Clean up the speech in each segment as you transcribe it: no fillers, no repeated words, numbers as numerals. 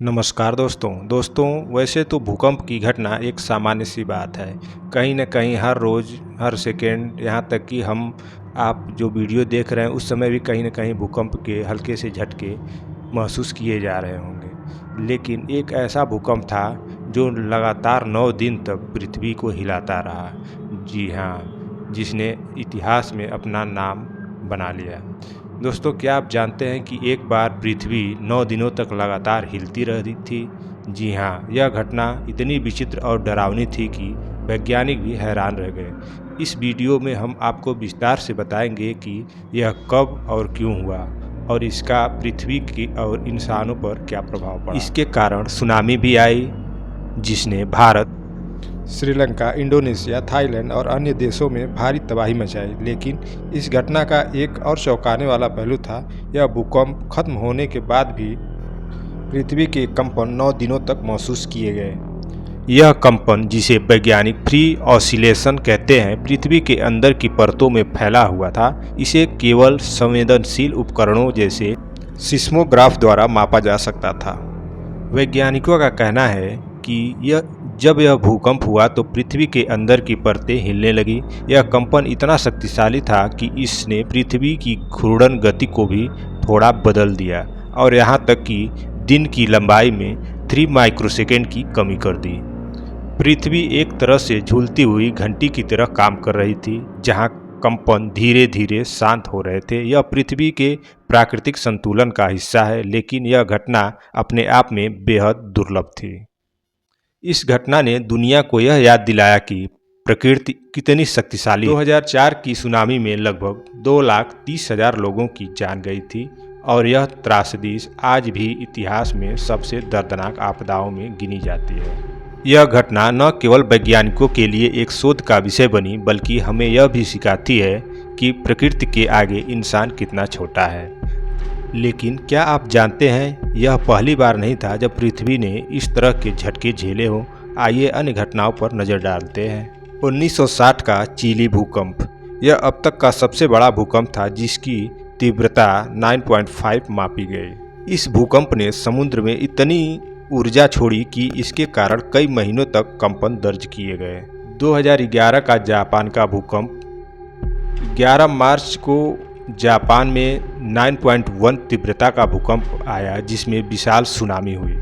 नमस्कार दोस्तों वैसे तो भूकंप की घटना एक सामान्य सी बात है। कहीं न कहीं हर रोज़ हर सेकेंड यहाँ तक कि आप जो वीडियो देख रहे हैं उस समय भी कहीं न कहीं भूकंप के हल्के से झटके महसूस किए जा रहे होंगे। लेकिन एक ऐसा भूकंप था जो लगातार 9 दिन तक पृथ्वी को हिलाता रहा। जी हाँ, जिसने इतिहास में अपना नाम बना लिया। दोस्तों, क्या आप जानते हैं कि एक बार पृथ्वी 9 दिनों तक लगातार हिलती रही थी? जी हाँ, यह घटना इतनी विचित्र और डरावनी थी कि वैज्ञानिक भी हैरान रह गए। इस वीडियो में हम आपको विस्तार से बताएंगे कि यह कब और क्यों हुआ और इसका पृथ्वी की और इंसानों पर क्या प्रभाव पड़ा। इसके कारण सुनामी भी आई, जिसने भारत, श्रीलंका, इंडोनेशिया, थाईलैंड और अन्य देशों में भारी तबाही मचाई। लेकिन इस घटना का एक और चौंकाने वाला पहलू था। यह भूकंप खत्म होने के बाद भी पृथ्वी के कंपन 9 दिनों तक महसूस किए गए। यह कंपन, जिसे वैज्ञानिक फ्री ऑसिलेशन कहते हैं, पृथ्वी के अंदर की परतों में फैला हुआ था। इसे केवल संवेदनशील उपकरणों जैसे सिस्मोग्राफ द्वारा मापा जा सकता था। वैज्ञानिकों का कहना है कि जब यह भूकंप हुआ तो पृथ्वी के अंदर की परतें हिलने लगी। यह कंपन इतना शक्तिशाली था कि इसने पृथ्वी की घूर्णन गति को भी थोड़ा बदल दिया और यहाँ तक कि दिन की लंबाई में 3 माइक्रोसेकंड की कमी कर दी। पृथ्वी एक तरह से झूलती हुई घंटी की तरह काम कर रही थी, जहाँ कंपन धीरे धीरे शांत हो रहे थे। यह पृथ्वी के प्राकृतिक संतुलन का हिस्सा है, लेकिन यह घटना अपने आप में बेहद दुर्लभ थी। इस घटना ने दुनिया को यह याद दिलाया कि प्रकृति कितनी शक्तिशाली है। 2004 की सुनामी में लगभग 2,30,000 लोगों की जान गई थी और यह त्रासदी आज भी इतिहास में सबसे दर्दनाक आपदाओं में गिनी जाती है। यह घटना न केवल वैज्ञानिकों के लिए एक शोध का विषय बनी, बल्कि हमें यह भी सिखाती है कि प्रकृति के आगे इंसान कितना छोटा है। लेकिन क्या आप जानते हैं, यह पहली बार नहीं था जब पृथ्वी ने इस तरह के झटके झेले हों। आइए अन्य घटनाओं पर नज़र डालते हैं। 1960 का चिली भूकंप, यह अब तक का सबसे बड़ा भूकंप था, जिसकी तीव्रता 9.5 मापी गई। इस भूकंप ने समुद्र में इतनी ऊर्जा छोड़ी कि इसके कारण कई महीनों तक कंपन दर्ज किए गए। 2011 का जापान का भूकंप, 11 मार्च को जापान में 9.1 तीव्रता का भूकंप आया, जिसमें विशाल सुनामी हुई।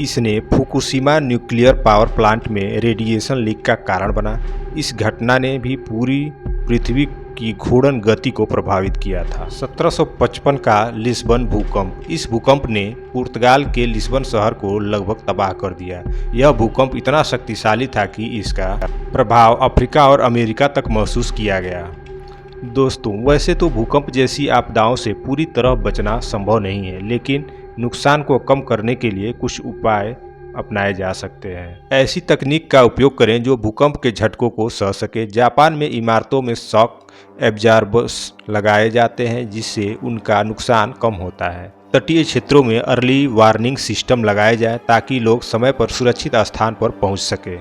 इसने फुकुशिमा न्यूक्लियर पावर प्लांट में रेडिएशन लीक का कारण बना। इस घटना ने भी पूरी पृथ्वी की घूर्णन गति को प्रभावित किया था। 1755 का लिस्बन भूकंप, इस भूकंप ने पुर्तगाल के लिस्बन शहर को लगभग तबाह कर दिया। यह भूकंप इतना शक्तिशाली था कि इसका प्रभाव अफ्रीका और अमेरिका तक महसूस किया गया। दोस्तों, वैसे तो भूकंप जैसी आपदाओं से पूरी तरह बचना संभव नहीं है, लेकिन नुकसान को कम करने के लिए कुछ उपाय अपनाए जा सकते हैं। ऐसी तकनीक का उपयोग करें जो भूकंप के झटकों को सह सके। जापान में इमारतों में शॉक एब्जॉर्बर्स लगाए जाते हैं, जिससे उनका नुकसान कम होता है। तटीय क्षेत्रों में अर्ली वार्निंग सिस्टम लगाए जाए ताकि लोग समय पर सुरक्षित स्थान पर पहुंच सके।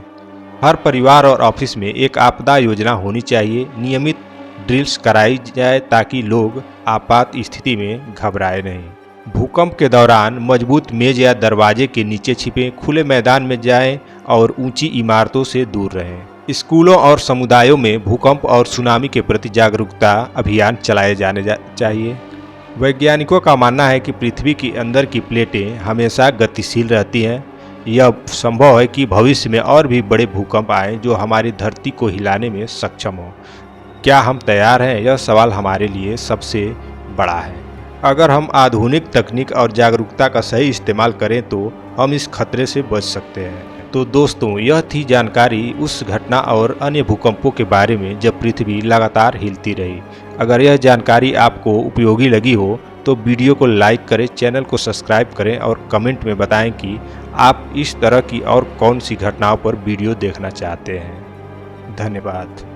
हर परिवार और ऑफिस में एक आपदा योजना होनी चाहिए। नियमित ड्रिल्स कराई जाए ताकि लोग आपात स्थिति में घबराए नहीं। भूकंप के दौरान मजबूत मेज या दरवाजे के नीचे छिपें, खुले मैदान में जाएं और ऊंची इमारतों से दूर रहें। स्कूलों और समुदायों में भूकंप और सुनामी के प्रति जागरूकता अभियान चलाए जाने चाहिए। वैज्ञानिकों का मानना है कि पृथ्वी के अंदर की प्लेटें हमेशा गतिशील रहती हैं। यह संभव है कि भविष्य में और भी बड़े भूकंप आएँ जो हमारी धरती को हिलाने में सक्षम हों। क्या हम तैयार हैं? यह सवाल हमारे लिए सबसे बड़ा है। अगर हम आधुनिक तकनीक और जागरूकता का सही इस्तेमाल करें तो हम इस खतरे से बच सकते हैं। तो दोस्तों, यह थी जानकारी उस घटना और अन्य भूकंपों के बारे में जब पृथ्वी लगातार हिलती रही। अगर यह जानकारी आपको उपयोगी लगी हो तो वीडियो को लाइक करें, चैनल को सब्सक्राइब करें और कमेंट में बताएं कि आप इस तरह की और कौन सी घटनाओं पर वीडियो देखना चाहते हैं। धन्यवाद।